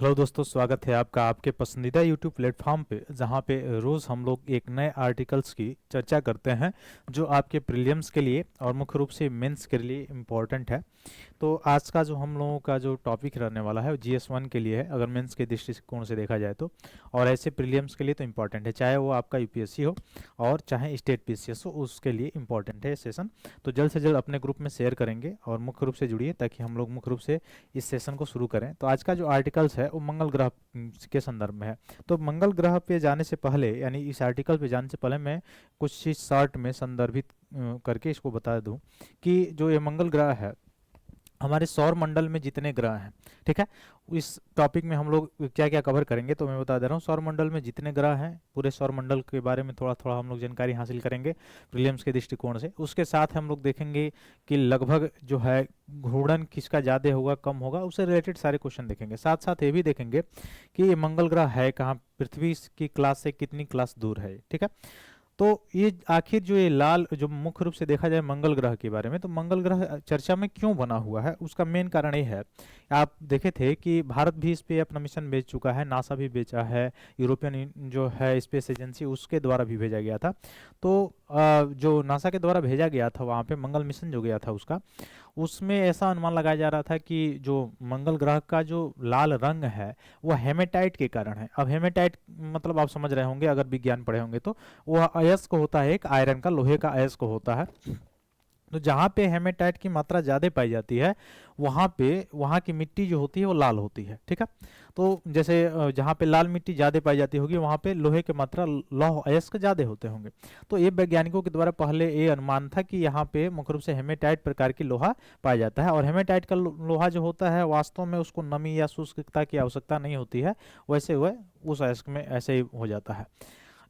Hello दोस्तों, स्वागत है आपका आपके पसंदीदा यूट्यूब प्लेटफॉर्म पे, जहाँ पे रोज़ हम लोग एक नए आर्टिकल्स की चर्चा करते हैं जो आपके प्रीलिम्स के लिए और मुख्य रूप से मेंस के लिए इम्पोर्टेंट है। तो आज का जो हम लोगों का जो टॉपिक रहने वाला है वो GS1 के लिए है, अगर मेंस के दृष्टिकोण से देखा जाए तो। और ऐसे प्रीलिम्स के लिए तो इम्पोर्टेंट है, चाहे वो आपका UPSC हो और चाहे स्टेट PCS हो, उसके लिए इम्पोर्टेंट है ये सेशन। तो जल्द से जल्द अपने ग्रुप में शेयर करेंगे और मुख्य रूप से जुड़िए ताकि हम लोग मुख्य रूप से इस सेशन को शुरू करें। तो आज का जो आर्टिकल्स है वो मंगल ग्रह के संदर्भ में है। तो मंगल ग्रह पे जाने से पहले, यानी इस आर्टिकल पे जाने से पहले, मैं कुछ चीज़ शॉर्ट में संदर्भित करके इसको बता दूं कि जो ये मंगल ग्रह है, हमारे सौर मंडल में जितने ग्रह हैं, ठीक है, इस टॉपिक में हम लोग क्या क्या कवर करेंगे तो मैं बता दे रहा हूँ। सौर मंडल में जितने ग्रह हैं, पूरे सौर मंडल के बारे में थोड़ा थोड़ा हम लोग जानकारी हासिल करेंगे प्रीलिम्स के दृष्टिकोण से। उसके साथ हम लोग देखेंगे कि लगभग जो है घूर्णन किसका ज़्यादा होगा कम होगा, उससे रिलेटेड सारे क्वेश्चन देखेंगे। साथ साथ ये भी देखेंगे कि ये मंगल ग्रह है कहाँ, पृथ्वी की क्लास से कितनी क्लास दूर है, ठीक है। तो ये आखिर जो ये लाल, जो मुख्य रूप से देखा जाए मंगल ग्रह के बारे में, तो मंगल ग्रह चर्चा में क्यों बना हुआ है उसका मेन कारण ये है। आप देखे थे कि भारत भी इस पे अपना मिशन भेज चुका है, नासा भी भेजा है, यूरोपियन जो है स्पेस एजेंसी उसके द्वारा भी भेजा गया था। तो जो नासा के द्वारा भेजा गया था वहाँ पे मंगल मिशन जो गया था उसका, उसमें ऐसा अनुमान लगाया जा रहा था कि जो मंगल ग्रह का जो लाल रंग है वो हेमेटाइट के कारण है। अब हेमेटाइट मतलब आप समझ रहे होंगे अगर विज्ञान पढ़े होंगे तो, वह अयस्क होता है, एक आयरन का, लोहे का अयस्क होता है। तो जहाँ पे हेमेटाइट की मात्रा ज़्यादा पाई जाती है वहाँ पे वहाँ की मिट्टी जो होती है वो लाल होती है, ठीक है। तो जैसे जहाँ पे लाल मिट्टी ज़्यादा पाई जाती होगी वहाँ पे लोहे की मात्रा, लौह अयस्क ज़्यादा होते होंगे। तो ये वैज्ञानिकों के द्वारा पहले ये अनुमान था कि यहाँ पे मुख्य रूप से हेमेटाइट प्रकार की लोहा पाया जाता है। और हेमेटाइट का लोहा जो होता है वास्तव में उसको नमी या शुष्कता की आवश्यकता नहीं होती है, वैसे हुए उस अयस्क में ऐसे ही हो जाता है।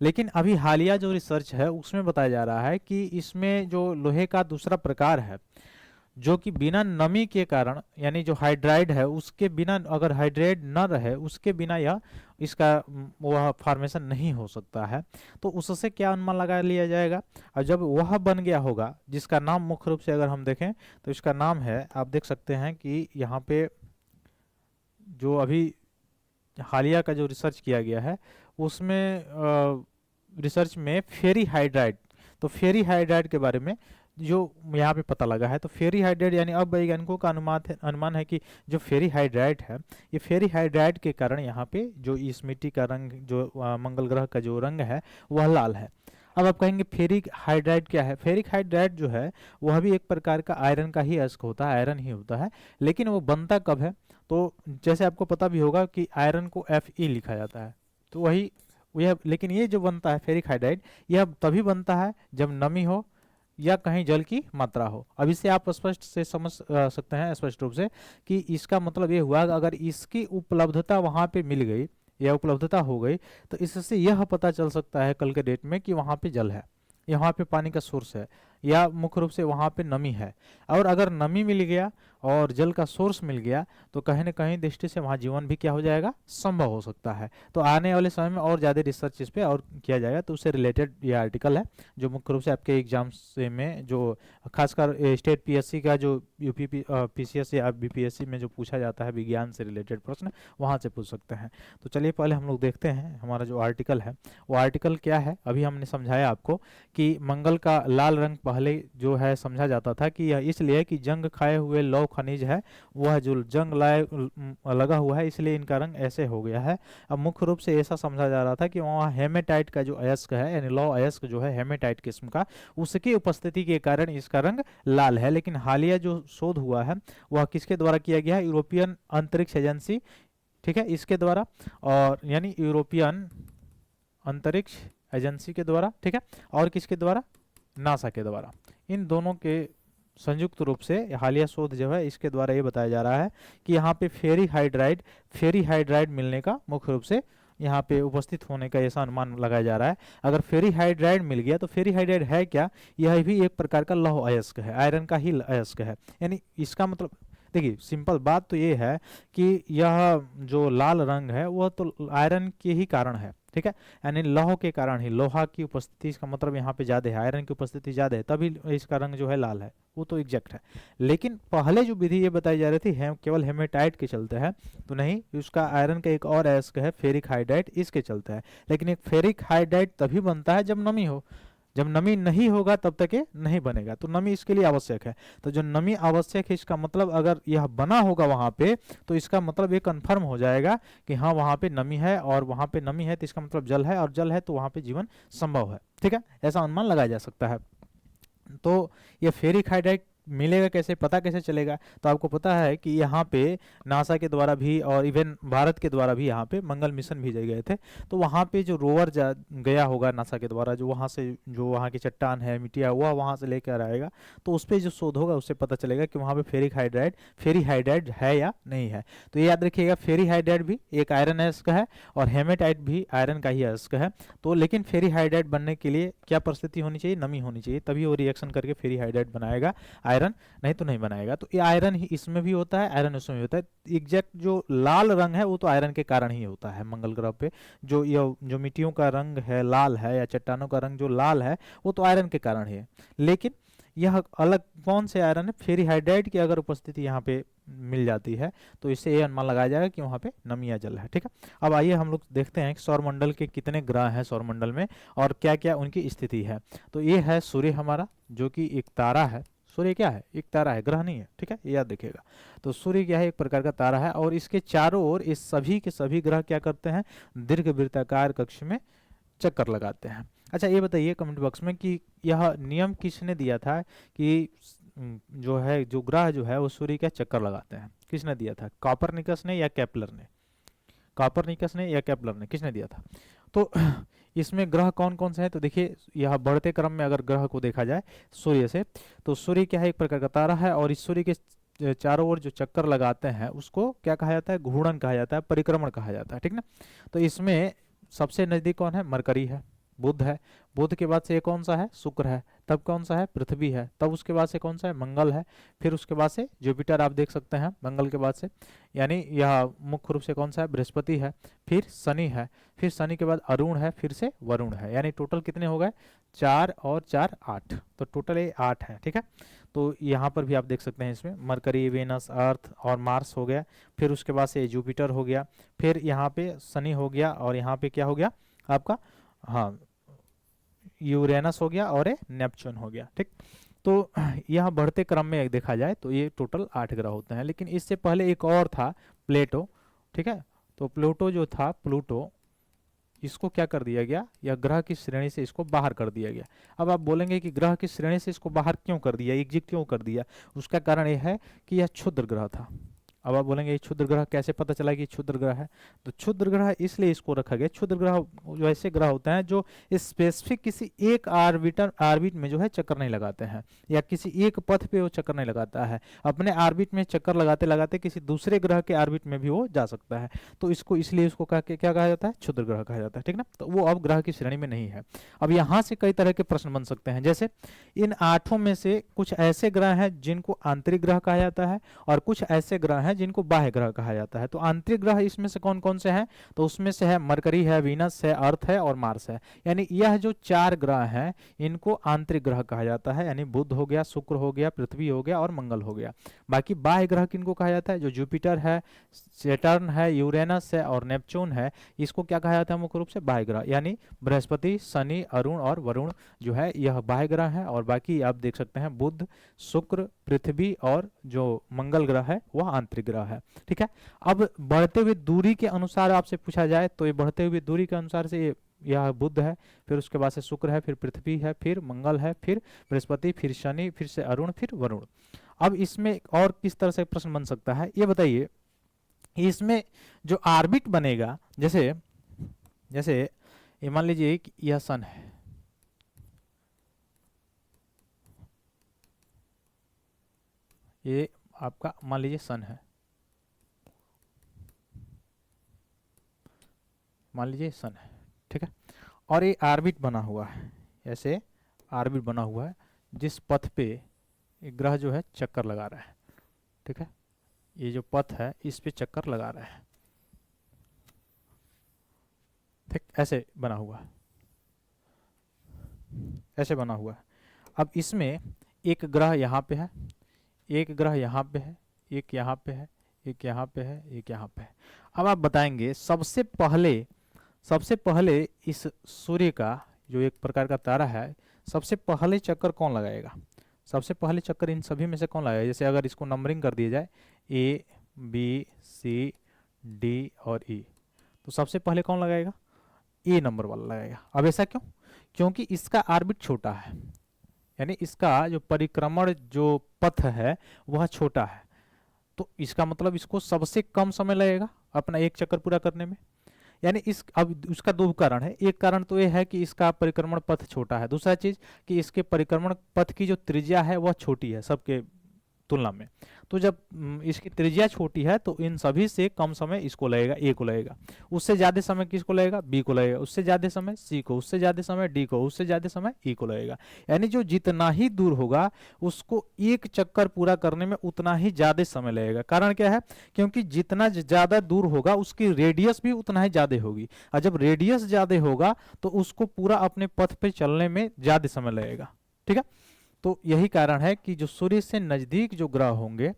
लेकिन अभी हालिया जो रिसर्च है उसमें बताया जा रहा है कि इसमें जो लोहे का दूसरा प्रकार है जो कि बिना नमी के कारण, यानी जो हाइड्राइड है उसके बिना, अगर हाइड्राइड न रहे उसके बिना यह इसका वह फॉर्मेशन नहीं हो सकता है। तो उससे क्या अनुमान लगा लिया जाएगा, और जब वह बन गया होगा जिसका नाम मुख्य रूप से अगर हम देखें तो इसका नाम है, आप देख सकते हैं कि यहाँ पे जो अभी हालिया का जो रिसर्च किया गया है उसमें रिसर्च में फेरी हाइड्राइड, तो फेरी हाइड्राइड के बारे में जो यहाँ पे पता लगा है। तो फेरी हाइड्राइड यानी अब वैज्ञानिकों का अनुमान है कि जो फेरी हाइड्राइड है, ये फेरी हाइड्राइड के कारण यहाँ पे जो इस मिट्टी का रंग, जो मंगल ग्रह का जो रंग है वह लाल है। अब आप कहेंगे फेरिक हाइड्राइड क्या है। फेरिक हाइड्राइड जो है वह भी एक प्रकार का आयरन का ही अयस्क होता है, आयरन ही होता है, लेकिन वो बनता कब है, तो जैसे आपको पता भी होगा कि आयरन को Fe लिखा जाता है, तो वही यह, लेकिन ये जो बनता है फेरिक हाइड्राइड, यह तभी बनता है जब नमी हो या कहीं जल की मात्रा हो। अब इससे आप स्पष्ट से समझ सकते हैं स्पष्ट रूप से कि इसका मतलब ये हुआ कि अगर इसकी उपलब्धता वहाँ पे मिल गई या उपलब्धता हो गई तो इससे यह पता चल सकता है कल के डेट में कि वहाँ पे जल है, यहाँ पे पानी का सोर्स है, या मुख्य रूप से वहाँ पे नमी है। और अगर नमी मिल गया और जल का सोर्स मिल गया तो कहीं ना कहीं दृष्टि से वहाँ जीवन भी क्या हो जाएगा, संभव हो सकता है। तो आने वाले समय में और ज़्यादा रिसर्च इस पर और किया जाएगा। तो उससे रिलेटेड ये आर्टिकल है जो मुख्य रूप से आपके एग्जाम से में जो खासकर स्टेट PSC का जो PCS या BPSC में जो पूछा जाता है विज्ञान से रिलेटेड प्रश्न, वहाँ से पूछ सकते हैं। तो चलिए पहले हम लोग देखते हैं हमारा जो आर्टिकल है वो आर्टिकल क्या है। अभी हमने समझाया आपको कि मंगल का लाल रंग पहले जो है समझा जाता था कि यह इसलिए कि जंग खाए हुए लौह खनिज है, वह जो जंग लगा हुआ है इसलिए इनका रंग ऐसे हो गया है। अब मुख्य रूप से ऐसा समझा जा रहा था कि वहाँ हेमेटाइट का जो अयस्क है, यानी लौह अयस्क जो है हेमेटाइट किस्म का, उसकी उपस्थिति के कारण इसका रंग लाल है। लेकिन हालिया जो शोध हुआ है वह किसके द्वारा किया गया है, यूरोपियन अंतरिक्ष एजेंसी, ठीक है, इसके द्वारा, और यानी यूरोपियन अंतरिक्ष एजेंसी के द्वारा, ठीक है, और किसके द्वारा, नासा के द्वारा। इन दोनों के संयुक्त रूप से हालिया शोध जो है इसके द्वारा ये बताया जा रहा है कि यहाँ पे फेरी हाइड्राइड मिलने का, मुख्य रूप से यहाँ पे उपस्थित होने का ऐसा अनुमान लगाया जा रहा है। अगर फेरी हाइड्राइड मिल गया तो फेरी हाइड्राइड है क्या, यह भी एक प्रकार का लौह अयस्क है, आयरन का ही अयस्क है। यानी इसका मतलब देखिए, सिंपल बात तो ये है कि यह जो लाल रंग है वह तो आयरन के ही कारण है, ठीक है। यानी लौह के कारण ही, लोहा की उपस्थिति इसका मतलब यहाँ पे ज्यादा है, आयरन की उपस्थिति ज्यादा है, तभी इसका रंग जो है लाल है, वो तो एग्जैक्ट है। लेकिन पहले जो विधि ये बताई जा रही थी केवल हेमेटाइट के चलते है, तो नहीं, उसका आयरन का एक और अयस्क है फेरिक हाइड्राइड, इसके चलते है। लेकिन एक फेरिक हाइड्राइड तभी बनता है जब नमी हो, जब नमी नहीं होगा तब तक ये नहीं बनेगा, तो नमी इसके लिए आवश्यक है। तो जो नमी आवश्यक है, इसका मतलब अगर यह बना होगा वहां पे, तो इसका मतलब ये कंफर्म हो जाएगा कि हाँ वहां पे नमी है, और वहां पे नमी है तो इसका मतलब जल है, और जल है तो वहां पे जीवन संभव है। ठीक है, ऐसा अनुमान लगाया जा सकता है। तो ये फेरिक हाइड्राइड मिलेगा कैसे, पता कैसे चलेगा? तो आपको पता है कि यहाँ पे नासा के द्वारा भी और इवन भारत के द्वारा भी यहाँ पे मंगल मिशन भेजे गए थे। तो वहाँ पे जो रोवर गया होगा नासा के द्वारा, जो वहाँ से, जो वहाँ की चट्टान है, मिट्टिया, वह वहाँ से लेकर आएगा, तो उस पर जो शोध होगा उससे पता चलेगा कि वहाँ पे फेरी हाइड्राइड है या नहीं है। तो ये याद रखिएगा, फेरी हाइड्राइड भी एक आयरन अयस्क है, और हेमेटाइट भी आयरन का ही अयस्क है। तो लेकिन फेरी हाइड्राइड बनने के लिए क्या परिस्थिति होनी चाहिए? नमी होनी चाहिए, तभी वो रिएक्शन करके फेरी हाइड्राइड बनाएगा, आयरन नहीं तो नहीं बनाएगा। तो ये आयरन ही इसमें भी होता है, आयरन इसमें भी होता है। एग्जैक्ट जो लाल रंग है वो तो आयरन के कारण ही होता है मंगल ग्रह पे। जो मिट्टियों का रंग है लाल है, या चट्टानों का रंग जो लाल है, वो तो आयरन के कारण ही है। लेकिन यह अलग कौन से आयरन है? फेरी हाइड्राइड की अगर उपस्थिति यहाँ पे मिल जाती है, तो इससे ये अनुमान लगाया जाएगा कि वहाँ पे नमी या जल है। ठीक है, अब आइए हम लोग देखते हैं कि सौरमंडल के कितने ग्रह हैं सौरमंडल में, और क्या क्या उनकी स्थिति है। तो ये है सूर्य हमारा, जो कि एक तारा है। सूर्य क्या है? एक तारा है, ग्रह नहीं है। ठीक है, ये याद रखिएगा। तो सूर्य क्या है? एक प्रकार का तारा है, और इसके चारों ओर इस सभी के सभी ग्रह क्या करते हैं? दीर्घ वृत्ताकार कक्ष में चक्कर लगाते हैं। अच्छा, ये बताइए कमेंट बॉक्स में कि यह नियम किसने दिया था कि जो है, जो ग्रह जो है वो सूर्य का चक्कर लगाते हैं? किसने दिया था? कॉपरनिकस ने या केपलर ने? कॉपरनिकस ने या केपलर ने, किसने दिया था? तो इसमें ग्रह कौन कौन से हैं? तो देखिए, यह बढ़ते क्रम में अगर ग्रह को देखा जाए सूर्य से, तो सूर्य क्या है? एक प्रकार का तारा है, और इस सूर्य के चारों ओर जो चक्कर लगाते हैं उसको क्या कहा जाता है? घूर्णन कहा जाता है, परिक्रमण कहा जाता है। ठीक ना? तो इसमें सबसे नजदीक कौन है? मरकरी है, बुध है, बुध के बाद से ये कौन सा है? शुक्र है, तब कौन सा है? पृथ्वी है, तब उसके बाद से कौन सा है? मंगल है, फिर उसके बाद से जुपिटर आप देख सकते हैं मंगल के बाद से, यानी यह मुख्य रूप से कौन सा है? बृहस्पति है, फिर शनि है, फिर शनि के बाद अरुण है, फिर से वरुण है। यानी टोटल कितने हो गए? 4 और 4 8, तो टोटल ये 8 है। ठीक है, तो यहाँ पर भी आप देख सकते हैं, इसमें मरकरी, वेनस, अर्थ और मार्स हो गया, फिर उसके बाद से जुपिटर हो गया, फिर यहाँ पे शनि हो गया, और यहाँ पे क्या हो गया आपका? हाँ, यूरेनस हो गया, और ये नेपच्यून हो गया। ठीक, तो यह बढ़ते क्रम में देखा जाए तो ये टोटल 8 ग्रह होते हैं। लेकिन इससे पहले एक और था, प्लेटो। ठीक है, तो प्लूटो जो था, प्लूटो, इसको क्या कर दिया गया? या ग्रह की श्रेणी से इसको बाहर कर दिया गया। अब आप बोलेंगे कि ग्रह की श्रेणी से इसको बाहर क्यों कर दिया, एग्जिट क्यों कर दिया? उसका कारण यह है कि यह क्षुद्र ग्रह था। अब आप बोलेंगे क्षुद्र ग्रह कैसे पता चला कि क्षुद्र ग्रह है? तो क्षुद्र ग्रह इसलिए इसको रखा गया, क्षुद्र ग्रह जो ऐसे ग्रह होते हैं जो स्पेसिफिक किसी एक आर्बिट में जो है चक्कर नहीं लगाते हैं, या किसी एक पथ पे वो चक्कर नहीं लगाता है। अपने आर्बिट में चक्कर लगाते लगाते किसी दूसरे ग्रह के आर्बिट में भी वो जा सकता है। तो इसको इसलिए इसको क्या कहा जाता है? क्षुद्र ग्रह कहा जाता है। ठीक ना? तो वो अब ग्रह की श्रेणी में नहीं है। अब यहाँ से कई तरह के प्रश्न बन सकते हैं, जैसे इन 8 में से कुछ ऐसे ग्रह हैं जिनको आंतरिक ग्रह कहा जाता है, और कुछ ऐसे ग्रह हैं जिनको बाह्य ग्रह कहा जाता है। तो आंतरिक ग्रह इसमें से कौन कौन से हैं? तो उसमें से है मरकरी है, वीनस है, अर्थ है और मार्स है। यानी यह जो 4 ग्रह हैं इनको आंतरिक ग्रह कहा जाता है, यानी बुध हो गया, शुक्र हो गया, पृथ्वी हो गया और मंगल हो गया। बाकी बाह्य ग्रह किनको कहा जाता है? जो जुपिटर है, सैटर्न है, यूरेनस है और नेपच्यून है, इसको क्या कहा जाता है? मुख्य रूप से बाह्य ग्रह, यानी बृहस्पति, शनि, अरुण और वरुण जो है यह बाह्य ग्रह है। और बाकी आप देख सकते हैं बुध, शुक्र, पृथ्वी और जो मंगल ग्रह है वह आंतरिक ग्रह है। ठीक है, अब बढ़ते हुए दूरी के अनुसार आपसे पूछा जाए तो ये बढ़ते हुए दूरी के अनुसार से यह बुध है, फिर उसके बाद से शुक्र है, फिर पृथ्वी है, फिर मंगल है, फिर बृहस्पति, फिर शनि, फिर से अरुण, फिर वरुण। अब इसमें और किस तरह से प्रश्न बन सकता है ये बताइए? इसमें जो आर्बिट बनेगा, जैसे जैसे ये मान लीजिए कि यह सन है, ये आपका मान लीजिए सन है, मान लीजिए सन है। ठीक है, और ये आर्बिट बना हुआ है, ऐसे आर्बिट बना हुआ है जिस पथ पे एक ग्रह जो है चक्कर लगा रहा है। ठीक है, ये जो पथ है इस पे चक्कर लगा रहा है। ठीक, ऐसे बना हुआ है, ऐसे बना हुआ है। अब इसमें एक ग्रह यहाँ पे है, एक ग्रह यहाँ पे है, एक यहाँ पे है, एक यहाँ पे है, एक यहाँ पे है। अब आप बताएंगे सबसे पहले इस सूर्य का जो एक प्रकार का तारा है, सबसे पहले चक्कर कौन लगाएगा? सबसे पहले चक्कर इन सभी में से कौन लगाएगा? जैसे अगर इसको नंबरिंग कर दिया जाए ए बी सी डी और ई, तो सबसे पहले कौन लगाएगा? ए नंबर वाला लगाएगा। अब ऐसा क्यों? क्योंकि इसका ऑर्बिट छोटा है, यानी इसका जो परिक्रमण जो पथ है वह छोटा है, तो इसका मतलब इसको सबसे कम समय लगेगा अपना एक चक्कर पूरा करने में। यानी इस अब उसका दो कारण है, एक कारण तो यह है कि इसका परिक्रमण पथ छोटा है, दूसरा चीज कि इसके परिक्रमण पथ की जो त्रिज्या है वह छोटी है सबके तुलना में। तो जब इसकी त्रिज्या छोटी है तो इन सभी से कम समय इसको लगेगा, ए को लगेगा। उससे ज्यादा समय किसको लगेगा? बी को लगेगा। उससे ज्यादा समय सी को, उससे ज्यादा समय डी को, उससे ज्यादा समय ई को लगेगा। यानी जो जितना ही दूर होगा उसको एक चक्कर पूरा करने में उतना ही ज्यादा समय लगेगा। कारण क्या है? क्योंकि जितना ज्यादा दूर होगा उसकी रेडियस भी उतना ही ज्यादा होगी, और जब रेडियस ज्यादा होगा तो उसको पूरा अपने पथ पे चलने में ज्यादा समय लगेगा। ठीक है, तो यही कारण है कि जो सूर्य से नजदीक जो ग्रह होंगे,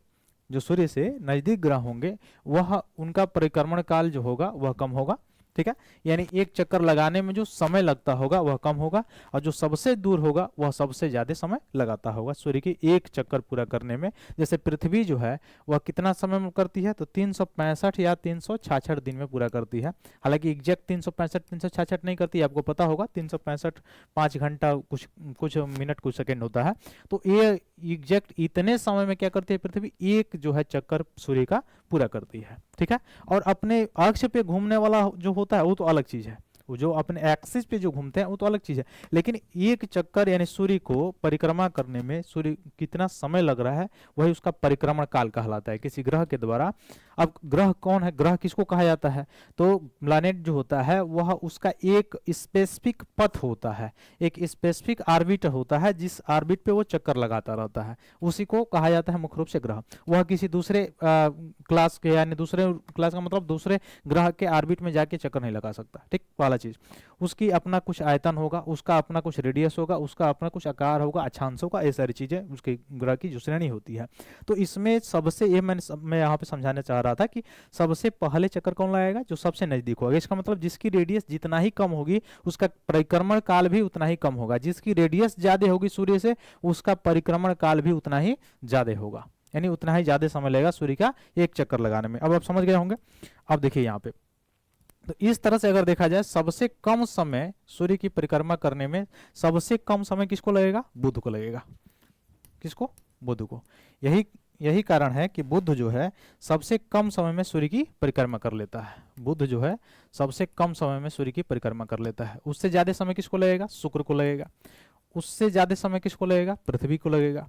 जो सूर्य से नजदीक ग्रह होंगे, वह उनका परिक्रमण काल जो होगा वह कम होगा। ठीक है, यानी एक चक्कर लगाने में जो समय लगता होगा वह कम होगा, और जो सबसे दूर होगा वह सबसे ज्यादा समय लगाता होगा सूर्य की एक चक्कर पूरा करने में। जैसे पृथ्वी जो है वह कितना समय में करती है? तो 365 या 366 दिन में पूरा करती है। हालांकि एग्जैक्ट 365 366 नहीं करती, आपको पता होगा 365 5 घंटा कुछ कुछ मिनट कुछ सेकेंड होता है। तो ये एग्जैक्ट इतने समय में क्या करती है पृथ्वी? एक जो है चक्कर सूर्य का पूरा करती है। ठीक है, और अपने अक्ष पे घूमने वाला जो होता है वो तो अलग चीज है, वो जो अपने एक्सिस पे जो घूमते हैं वो तो अलग चीज है। लेकिन एक चक्कर यानी सूर्य को परिक्रमा करने में सूर्य कितना समय लग रहा है वही उसका परिक्रमण काल कहलाता है किसी ग्रह के द्वारा। अब ग्रह कौन है? ग्रह किसको कहा जाता है? तो प्लैनेट जो होता है वह उसका एक स्पेसिफिक पथ होता है, एक स्पेसिफिक ऑर्बिट होता है, जिस ऑर्बिट पे वो चक्कर लगाता रहता है, उसी को कहा जाता है मुख्य रूप से ग्रह। वह किसी दूसरे क्लास के, यानी दूसरे क्लास का मतलब दूसरे ग्रह के ऑर्बिट में जाके चक्कर नहीं लगा सकता। ठीक, पहला चीज, उसकी अपना कुछ आयतन होगा, उसका अपना कुछ रेडियस होगा, उसका अपना कुछ आकार होगा, अक्षांश होगा, ये सारी चीजें उसके ग्रह की जो श्रेणी होती है। तो इसमें सबसे ये मैं यहाँ पे समझाना चाह रहा था कि सबसे पहले चक्कर कौन लगाएगा? जो सबसे नजदीक होगा। इसका मतलब जिसकी रेडियस जितना ही कम होगी उसका परिक्रमण काल भी उतना ही कम होगा, जिसकी रेडियस ज्यादा होगी सूर्य से उसका परिक्रमण काल भी उतना ही ज्यादा होगा, यानी उतना ही ज्यादा समय लगेगा सूर्य का एक चक्कर लगाने में। अब आप समझ गए होंगे। अब देखिए यहाँ पे, तो इस तरह से अगर देखा जाए सबसे कम समय सूर्य की परिक्रमा करने में सबसे कम समय किसको लगेगा? बुध को लगेगा। किसको? बुध को। यही कारण है कि बुध जो है सबसे कम समय में सूर्य की परिक्रमा कर लेता है। बुध जो है सबसे कम समय में सूर्य की परिक्रमा कर लेता है। उससे ज्यादा समय किसको लगेगा? शुक्र को लगेगा। उससे ज्यादा समय किसको लगेगा? पृथ्वी को लगेगा।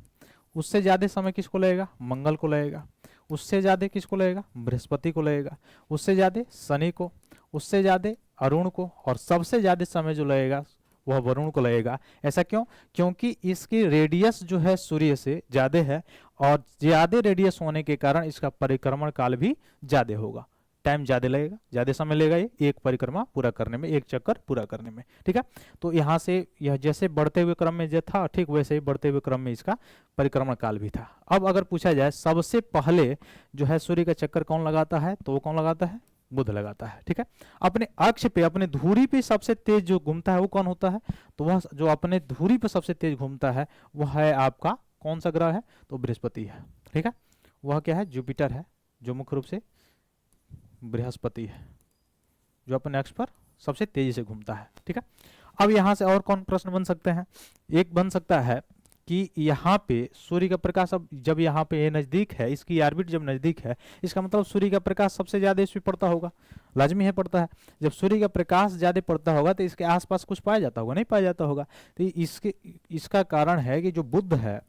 उससे ज्यादा समय किसको लगेगा? मंगल को लगेगा। उससे ज्यादा किसको लगेगा? बृहस्पति को लगेगा। उससे ज्यादा शनि को, उससे ज्यादा अरुण को, और सबसे ज्यादा समय जो लगेगा वह वरुण को लगेगा। ऐसा क्यों? क्योंकि इसकी रेडियस जो है सूर्य से ज्यादा है, और ज्यादा रेडियस होने के कारण इसका परिक्रमण काल भी ज्यादा होगा, टाइम ज्यादा लगेगा, ज्यादा समय लगेगा ये एक परिक्रमा पूरा करने में, एक चक्कर पूरा करने में। ठीक है, तो यहाँ से यह जैसे बढ़ते हुए क्रम में जो था ठीक वैसे ही बढ़ते हुए क्रम में इसका परिक्रमण काल भी था। अब अगर पूछा जाए सबसे पहले जो है सूर्य का चक्कर कौन लगाता है, तो वो कौन लगाता है? बुध लगाता है। ठीक है, अपने अक्ष पे, अपने धुरी पे सबसे तेज जो घूमता है वो कौन होता है? तो वह जो अपने धुरी पे सबसे तेज घूमता है वह है आपका कौन सा ग्रह है? तो बृहस्पति है। ठीक है, वह क्या है? जुपिटर है, जो मुख्य रूप से बृहस्पति है, जो अपने अक्ष पर सबसे तेजी से घूमता है। ठीक है, अब यहां से और कौन प्रश्न बन सकते हैं? एक बन सकता है कि यहाँ पे सूर्य का प्रकाश, अब जब यहाँ पे ये नजदीक है, इसकी ऑर्बिट जब नजदीक है, इसका मतलब सूर्य का प्रकाश सबसे ज्यादा इस पे पड़ता होगा, लाजमी है पड़ता है। जब सूर्य का प्रकाश ज्यादा पड़ता होगा तो इसके आसपास कुछ पाया जाता होगा? नहीं पाया जाता होगा। तो इसका कारण है कि जो बुध है,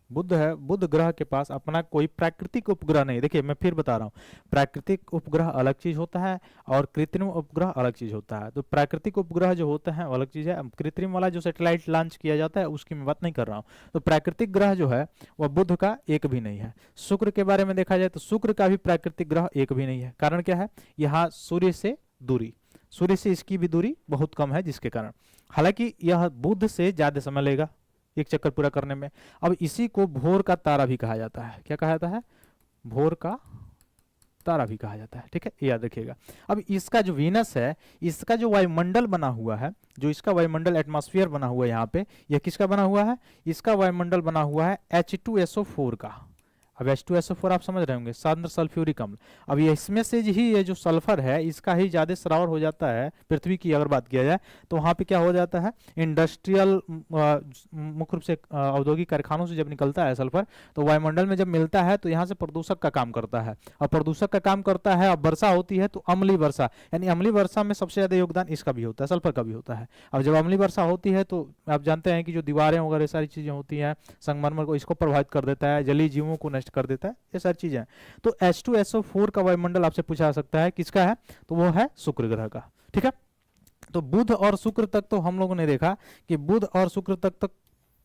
बुध ग्रह के पास अपना कोई प्राकृतिक उपग्रह नहीं। देखिए मैं फिर बता रहा हूँ, प्राकृतिक उपग्रह अलग चीज होता है और कृत्रिम उपग्रह अलग चीज होता है। तो प्राकृतिक उपग्रह जो होता है अलग चीज है, कृत्रिम वाला जो सैटेलाइट लॉन्च किया जाता है उसकी मैं बात नहीं कर रहा हूँ। तो प्राकृतिक ग्रह जो है वह बुध का एक भी नहीं है। शुक्र के बारे में देखा जाए तो शुक्र का भी प्राकृतिक ग्रह एक भी नहीं है। कारण क्या है? यहाँ सूर्य से दूरी, सूर्य से इसकी भी दूरी बहुत कम है, जिसके कारण हालांकि यह बुध से ज्यादा समय लेगा एक चक्कर पूरा करने में। अब इसी को भोर का तारा भी कहा जाता है। क्या कहा जाता है? भोर का तारा भी कहा जाता है। ठीक है, याद रखिएगा। अब इसका जो वीनस है, इसका जो वायुमंडल बना हुआ है, जो इसका वायुमंडल एटमॉस्फेयर बना हुआ है यहाँ पे, यह किसका बना हुआ है? इसका वायुमंडल बना हुआ है H2SO4 का। अब H2SO4 आप समझ रहे होंगे, सांद्र सल्फ्यूरिक अम्ल। अब ये इसमें से ही ये जो सल्फर है इसका ही ज्यादा स्रावर हो जाता है पृथ्वी की अगर बात किया जाए तो वहाँ पे क्या हो जाता है? इंडस्ट्रियल मुख्य रूप से औद्योगिक कारखानों से जब निकलता है सल्फर तो वायुमंडल में जब मिलता है तो यहाँ से प्रदूषक का काम करता है। और प्रदूषक का काम करता है, अब वर्षा होती है तो अम्लीय वर्षा, यानी अम्लीय वर्षा में सबसे ज्यादा योगदान इसका भी होता है, सल्फर का भी होता है। अब जब अम्लीय वर्षा होती है तो आप जानते हैं कि जो दीवारें वगैरह सारी चीजें होती हैं, संगमरमर को इसको प्रभावित कर देता है, जलीय जीवों को नष्ट कर देता है, ये सारी चीजें। तो H2SO4 का वायुमंडल आपसे पूछा जा सकता है, किसका है? तो वो है शुक्र ग्रह का। ठीक है, तो बुध और शुक्र तक तो हम लोगों ने देखा कि बुध और शुक्र तक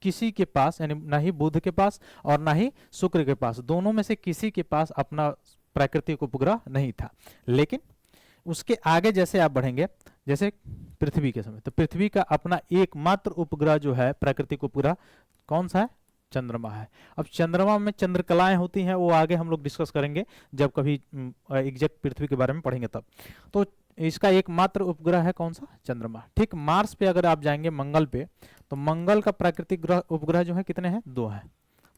किसी के पास, यानी ना ही बुध के पास और ना ही शुक्र के पास, दोनों में से किसी के पास अपना प्राकृतिक उपग्रह नहीं था। लेकिन उसके आगे जैसे आप बढ़ेंगे, जैसे पृथ्वी के समय, तो पृथ्वी का अपना एकमात्र उपग्रह जो है प्राकृतिक उपग्रह कौन सा है? चंद्रमा है। अब चंद्रमा में चंद्रकलाएं होती हैं, वो आगे हम लोग डिस्कस करेंगे जब कभी एग्जैक्ट पृथ्वी के बारे में पढ़ेंगे तब। तो इसका एकमात्र उपग्रह है कौन सा? चंद्रमा। ठीक, मार्स पे अगर आप जाएंगे, मंगल पे, तो मंगल का प्राकृतिक ग्रह उपग्रह जो है कितने हैं? 2 हैं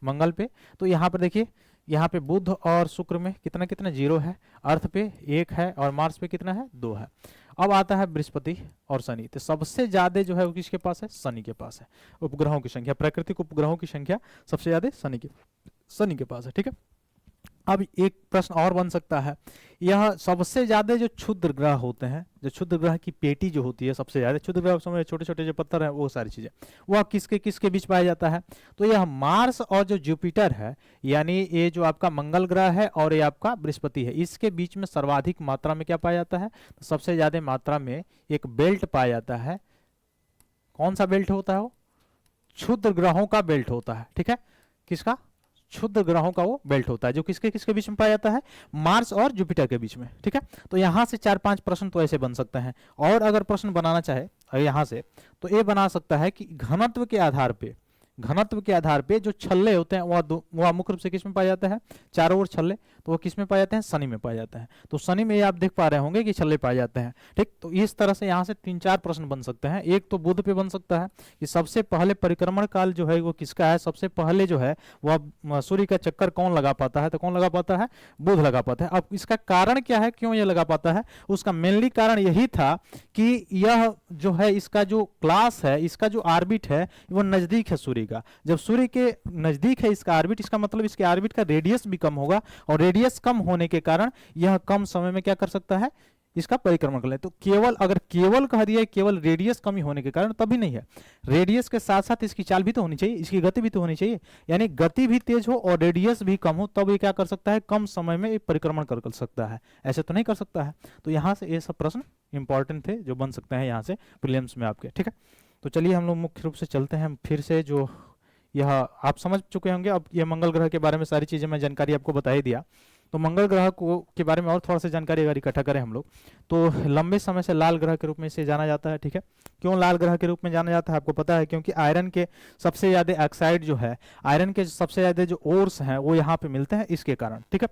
मंगल पे। तो यहाँ पर देखिए, यहाँ पे बुध और शुक्र में कितना कितना 0 है, अर्थ पे 1 है और मार्स पे कितना है? 2 है। अब आता है बृहस्पति और शनि, तो सबसे ज्यादा जो है वो किसके पास है? शनि के पास है। उपग्रहों की संख्या, प्राकृतिक उपग्रहों की संख्या सबसे ज्यादा शनि के पास है। ठीक है, अब एक प्रश्न और बन सकता है, यह सबसे ज्यादा जो क्षुद्र ग्रह होते हैं, जो क्षुद्र ग्रह की पेटी जो होती है सबसे ज्यादा, क्षुद्र ग्रह समझ, छोटे छोटे जो पत्थर हैं वो सारी चीजें, वह किसके किसके बीच पाया जाता है? तो यह मार्स और जो जुपिटर है, यानी ये जो आपका मंगल ग्रह है और ये आपका बृहस्पति है, इसके बीच में सर्वाधिक मात्रा में क्या पाया जाता है? तो सबसे ज्यादा मात्रा में एक बेल्ट पाया जाता है। कौन सा बेल्ट होता है? वो क्षुद्र ग्रहों का बेल्ट होता है। ठीक है, किसका? क्षुद्र ग्रहों का वो बेल्ट होता है, जो किसके किसके बीच में पाया जाता है? मार्स और जुपिटर के बीच में। ठीक है, तो यहां से 4-5 प्रश्न तो ऐसे बन सकते हैं। और अगर प्रश्न बनाना चाहे यहां से, तो ये बना सकता है कि घनत्व के आधार पे जो छल्ले होते हैं वह मुख्य रूप से किस में पाए जाते हैं? चारों ओर छल्ले, तो वो किस में पाए जाते हैं? शनि में पाए जाते हैं। तो शनि में आप देख पा रहे होंगे कि छल्ले पाए जाते हैं। ठीक, तो इस तरह से यहाँ से 3-4 प्रश्न बन सकते हैं। एक तो बुध पे बन सकता है कि सबसे पहले परिक्रमण काल जो है वो किसका है? सबसे पहले जो है वह सूर्य का चक्कर कौन लगा पाता है? तो कौन लगा पाता है? बुध लगा पाता है। अब इसका कारण क्या है, क्यों ये लगा पाता है? उसका मेनली कारण यही था कि यह जो है इसका जो क्लास है, इसका जो आर्बिट है वो नजदीक है सूर्य का। जब सूर्य के नजदीक है इसका आर्बिट, इसका मतलब इसके आर्बिट का रेडियस भी कम होगा, और रेडियस कम होने के कारण यह कम समय में क्या कर सकता है? इसका परिक्रमण कर ले। तो केवल कह दिया केवल रेडियस कमी होने के कारण, तभी नहीं है। रेडियस के साथ साथ इसकी चाल भी तो होनी चाहिए, इसकी गति भी तो होनी चाहिए, यानी गति भी तेज हो और रेडियस भी कम हो, तब ये क्या कर सकता है? कम समय में परिक्रमण कर सकता है। ऐसे तो नहीं कर सकता है। तो यहां से ये सब प्रश्न इंपॉर्टेंट थे जो बन सकते हैं यहाँ से प्रीलिम्स में आपके। ठीक है, तो चलिए हम लोग मुख्य रूप से चलते हैं फिर से। जो यह आप समझ चुके होंगे, अब ये मंगल ग्रह के बारे में सारी चीजें मैं जानकारी आपको बता ही दिया। तो मंगल ग्रह को के बारे में और थोड़ा सा जानकारी अगर इकट्ठा करें हम लोग, तो लंबे समय से लाल ग्रह के रूप में इसे जाना जाता है। ठीक है, क्यों लाल ग्रह के रूप में जाना जाता है आपको पता है? क्योंकि आयरन के सबसे ज्यादा ऑक्साइड जो है, आयरन के सबसे ज्यादा जो ओर्स हैं वो यहाँ पे मिलते हैं, इसके कारण। ठीक है,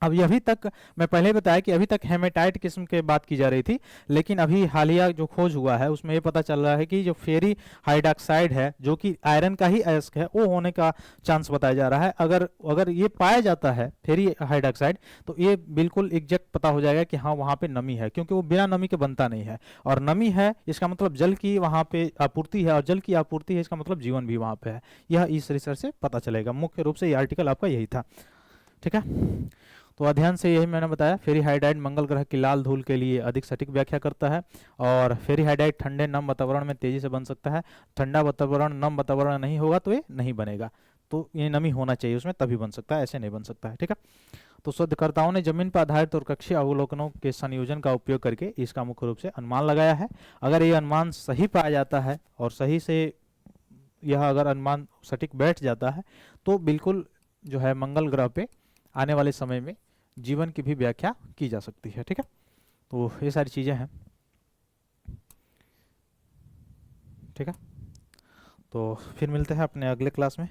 अब अभी तक मैं पहले बताया कि अभी तक हेमेटाइट किस्म के बात की जा रही थी, लेकिन अभी हालिया जो खोज हुआ है उसमें ये पता चल रहा है कि जो फेरी हाइड्रॉक्साइड है, जो कि आयरन का ही अयस्क है, वो होने का चांस बताया जा रहा है। अगर ये पाया जाता है फेरी हाइड्रॉक्साइड, तो ये बिल्कुल एग्जैक्ट पता हो जाएगा कि हाँ वहाँ पे नमी है, क्योंकि वो बिना नमी के बनता नहीं है। और नमी है इसका मतलब जल की वहाँ पे आपूर्ति है, और जल की आपूर्ति है इसका मतलब जीवन भी वहाँ पे है। यह इस रिसर्च से पता चलेगा। मुख्य रूप से ये आर्टिकल आपका यही था। ठीक है, तो अध्ययन से यही मैंने बताया, फेरीहाइड्राइड मंगल ग्रह की लाल धूल के लिए अधिक सटीक व्याख्या करता है। और फेरीहाइड्राइड ठंडे नम वातावरण में तेजी से बन सकता है। ठंडा वातावरण, नम वातावरण नहीं होगा तो ये नहीं बनेगा। तो ये नमी होना चाहिए उसमें, तभी बन सकता है, ऐसे नहीं बन सकता है। ठीक है, तो शोधकर्ताओं ने जमीन पर आधारित और कक्षीय अवलोकनों के संयोजन का उपयोग करके इसका मुख्य रूप से अनुमान लगाया है। अगर ये अनुमान सही पाया जाता है और सही से यह अगर अनुमान सटीक बैठ जाता है, तो बिल्कुल जो है मंगल ग्रह पे आने वाले समय में जीवन की भी व्याख्या की जा सकती है। ठीक है, तो ये सारी चीज़ें हैं। ठीक है, तो फिर मिलते हैं अपने अगले क्लास में।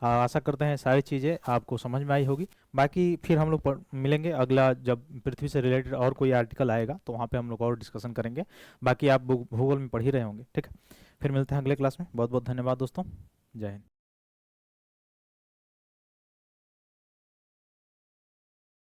आशा करते हैं सारी चीज़ें आपको समझ में आई होगी। बाकी फिर हम लोग मिलेंगे अगला, जब पृथ्वी से रिलेटेड और कोई आर्टिकल आएगा तो वहाँ पे हम लोग और डिस्कशन करेंगे। बाकी आप भूगोल में पढ़ ही रहे होंगे। ठीक है, फिर मिलते हैं अगले क्लास में। बहुत बहुत धन्यवाद दोस्तों। जय हिंद।